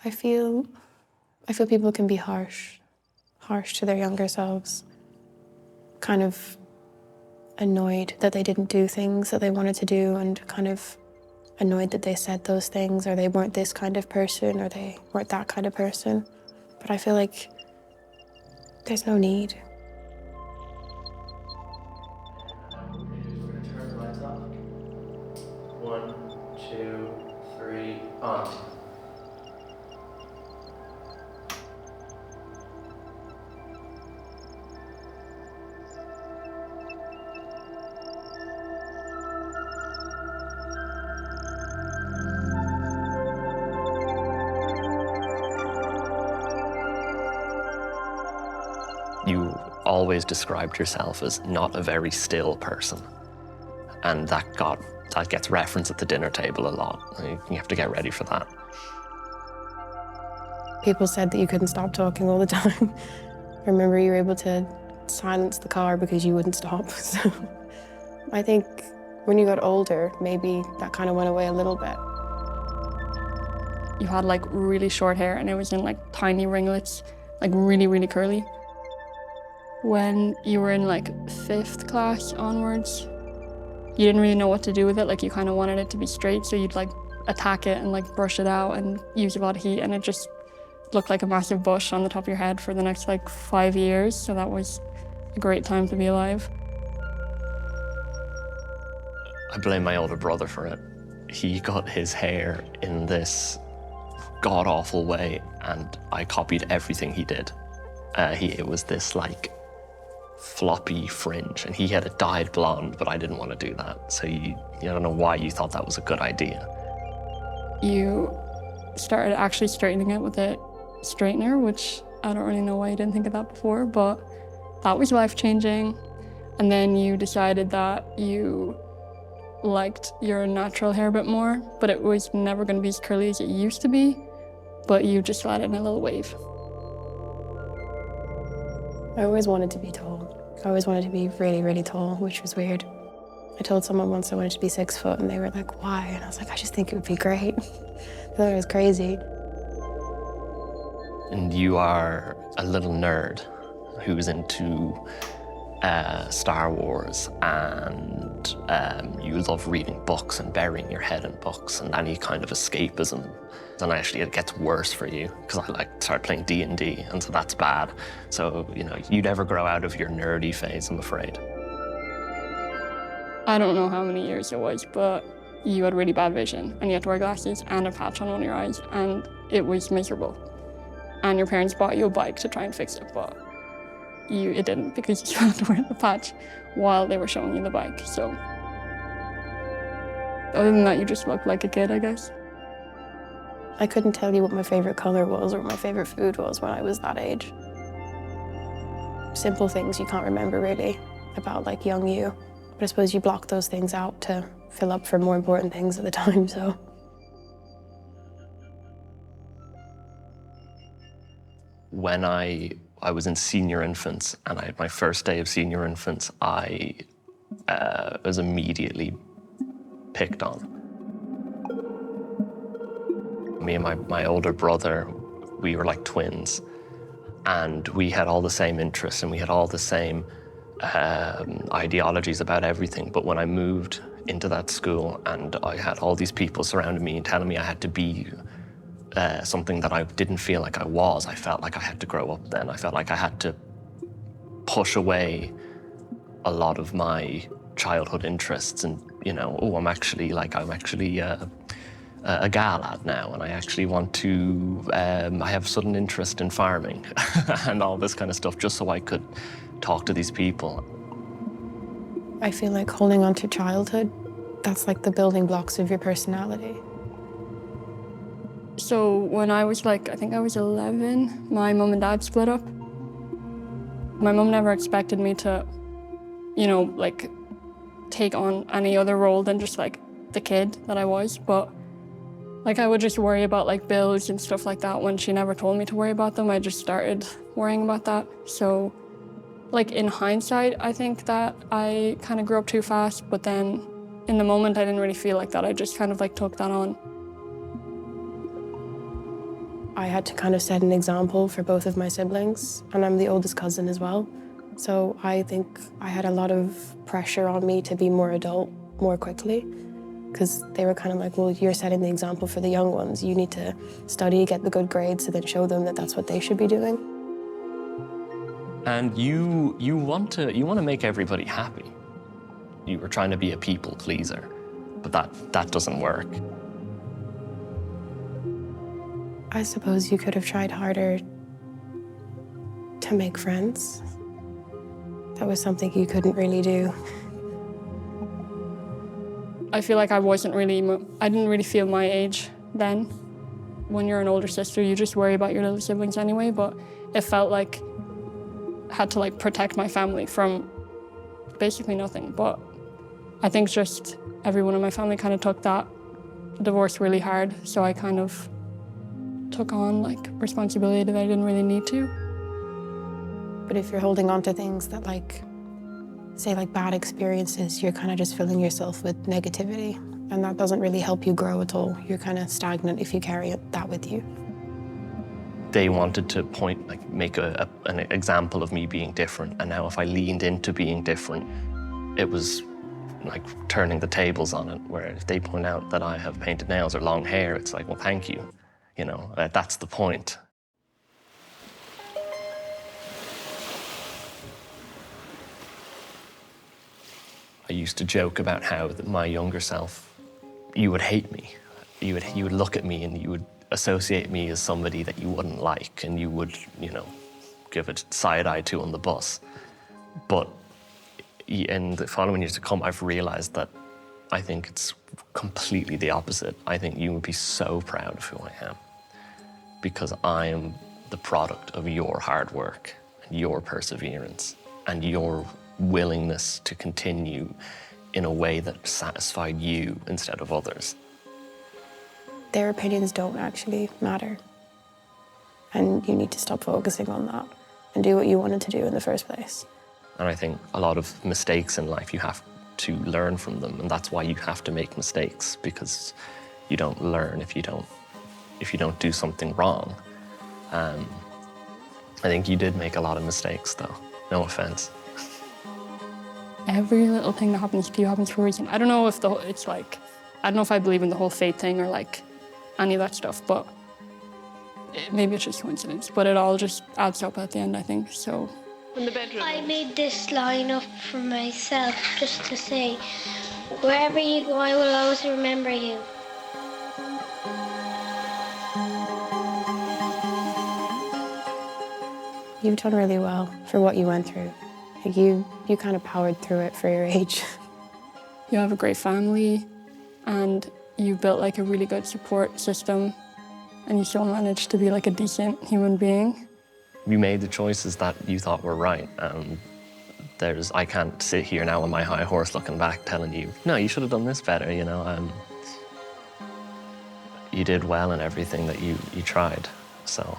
I feel people can be harsh to their younger selves. Kind of annoyed that they didn't do things that they wanted to do, and kind of annoyed that they said those things, or they weren't this kind of person, or they weren't that kind of person. But I feel like there's no need. We're gonna turn the lights off. 1, 2, 3, on. You always described yourself as not a very still person. And that gets referenced at the dinner table a lot. You have to get ready for that. People said that you couldn't stop talking all the time. I remember you were able to silence the car because you wouldn't stop. So I think when you got older, maybe that kind of went away a little bit. You had like really short hair and it was in like tiny ringlets, like really, really curly. When you were in like 5th class onwards, you didn't really know what to do with it. Like you kind of wanted it to be straight, so you'd like attack it and like brush it out and use a lot of heat, and it just looked like a massive bush on the top of your head for the next like 5 years. So that was a great time to be alive. I blame my older brother for it. He got his hair in this god-awful way, and I copied everything he did. It was this like floppy fringe, and he had it dyed blonde, but I didn't want to do that. So I don't know why you thought that was a good idea. You started actually straightening it with a straightener, which I don't really know why you didn't think of that before, but that was life-changing. And then you decided that you liked your natural hair a bit more, but it was never going to be as curly as it used to be, but you just let it in a little wave. I always wanted to be tall. I always wanted to be really, really tall, which was weird. I told someone once I wanted to be 6 foot, and they were like, why? And I was like, I just think it would be great. I thought it was crazy. And you are a little nerd who's into Star Wars, and you love reading books and burying your head in books and any kind of escapism. And actually it gets worse for you because I started playing D&D, and so that's bad. So, you never grow out of your nerdy phase, I'm afraid. I don't know how many years it was, but you had really bad vision and you had to wear glasses and a patch on one of your eyes, and it was miserable. And your parents bought you a bike to try and fix it, but it didn't, because you had to wear the patch while they were showing you the bike. So other than that, you just looked like a kid, I guess. I couldn't tell you what my favorite color was or what my favorite food was when I was that age. Simple things you can't remember really about like young you. But I suppose you block those things out to fill up for more important things at the time, so. When I was in senior infants and I had my first day of senior infants, I was immediately picked on. Me and my older brother, we were like twins, and we had all the same interests and we had all the same ideologies about everything. But when I moved into that school and I had all these people surrounding me and telling me I had to be something that I didn't feel like I was, I felt like I had to grow up then. I felt like I had to push away a lot of my childhood interests and, I'm actually a gal lad now, and I actually want to, I have sudden interest in farming and all this kind of stuff, just so I could talk to these people. I feel like holding on to childhood, that's like the building blocks of your personality. So when I was I think I was 11, my mum and dad split up. My mum never expected me to, take on any other role than just the kid that I was, but I would just worry about bills and stuff like that. When she never told me to worry about them, I just started worrying about that. So in hindsight, I think that I kind of grew up too fast, but then in the moment I didn't really feel like that. I just kind of took that on. I had to kind of set an example for both of my siblings, and I'm the oldest cousin as well. So I think I had a lot of pressure on me to be more adult more quickly, because they were kind of like, well, you're setting the example for the young ones. You need to study, get the good grades, so then show them that that's what they should be doing. And you want to make everybody happy. You were trying to be a people pleaser, but that doesn't work. I suppose you could have tried harder to make friends. That was something you couldn't really do. I feel like I didn't really feel my age then. When you're an older sister, you just worry about your little siblings anyway, but it felt like I had to like protect my family from basically nothing. But I think just everyone in my family kind of took that divorce really hard, so I kind of took on like responsibility that I didn't really need to. But if you're holding on to things that say bad experiences, you're kind of just filling yourself with negativity, and that doesn't really help you grow at all. You're kind of stagnant if you carry that with you. They wanted to make an example of me being different, and now if I leaned into being different, it was like turning the tables on it, where if they point out that I have painted nails or long hair, it's like, well, thank you. You know, that's the point. I used to joke about how my younger self, you would hate me. You would look at me and you would associate me as somebody that you wouldn't like, and you would, give a side eye to on the bus. But in the following years to come, I've realized that I think it's completely the opposite. I think you would be so proud of who I am, because I am the product of your hard work and your perseverance and your willingness to continue in a way that satisfied you instead of others. Their opinions don't actually matter, and you need to stop focusing on that and do what you wanted to do in the first place. And I think a lot of mistakes in life, you have to learn from them, and that's why you have to make mistakes, because you don't learn if you don't do something wrong. I think you did make a lot of mistakes, though. No offense. Every little thing that happens to you happens for a reason. I don't know if I don't know if I believe in the whole fate thing or like any of that stuff, but maybe it's just coincidence. But it all just adds up at the end, I think. So. In the bedroom. I made this line up for myself just to say, wherever you go, I will always remember you. You've done really well for what you went through. Like you kind of powered through it for your age. You have a great family, and you've built like a really good support system, and you still managed to be like a decent human being. You made the choices that you thought were right. I can't sit here now on my high horse looking back telling you, no, you should have done this better, You did well in everything that you tried, so.